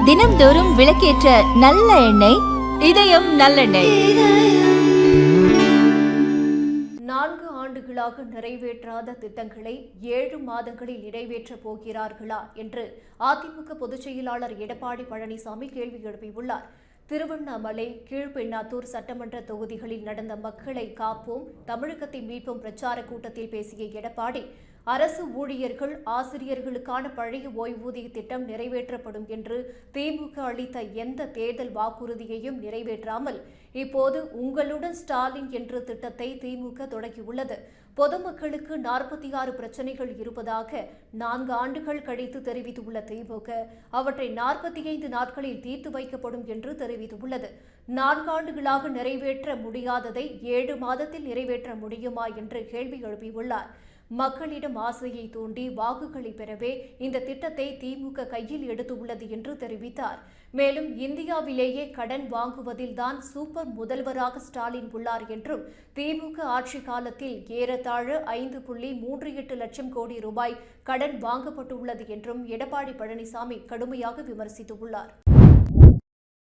தினம்தோறும் விளக்கேற்ற நல்ல எண்ணெய் இதயம் நல்லெண்ணெய். 4 ஆண்டுகளாக நிறைவேற்றாத திட்டங்களை 7 மாதங்களில் நிறைவேற்றப் போகிறார்களா என்று அதிமுக பொதுச் செயலாளர் எடப்பாடி பழனிசாமி கேள்வி எழுப்பியுள்ளார். திருவண்ணாமலை, கீழ்பெண்ணாத்தூர் சட்டமன்ற தொகுதிகளில் நடந்த மக்களை காப்போம், தமிழகத்தை மீட்போம் பிரச்சார கூட்டத்தில் பேசிய எடப்பாடி, அரசு ஊழியர்கள், ஆசிரியர்களுக்கான பழைய ஓய்வூதிய திட்டம் நிறைவேற்றப்படும் என்று திமுக அளித்த எந்த தேர்தல் வாக்குறுதியையும் நிறைவேற்றாமல் இப்போது உங்களுடன் ஸ்டாலின் என்ற திட்டத்தை திமுக தொடங்கியுள்ளது. பொதுமக்களுக்கு 46 பிரச்சினைகள் இருப்பதாக 4 ஆண்டுகள் கழித்து தெரிவித்துள்ள திமுக அவற்றை 45 நாட்களில் தீர்த்து வைக்கப்படும் என்று தெரிவித்துள்ளது. 4 ஆண்டுகளாக நிறைவேற்ற முடியாததை 7 மாதத்தில் நிறைவேற்ற முடியுமா என்று கேள்வி எழுப்பியுள்ளார். மக்களிடம் ஆசையை தூண்டி வாக்குகளை பெறவே இந்த திட்டத்தை திமுக கையில் எடுத்துள்ளது என்று தெரிவித்தார். மேலும் இந்தியாவிலேயே கடன் வாங்குவதில்தான் சூப்பர் முதல்வராக ஸ்டாலின் உள்ளார் என்றும், திமுக ஆட்சி காலத்தில் ஏறத்தாழ 5.38 லட்சம் கோடி ரூபாய் கடன் வாங்கப்பட்டுள்ளது என்றும் எடப்பாடி பழனிசாமி கடுமையாக விமர்சித்துள்ளார்.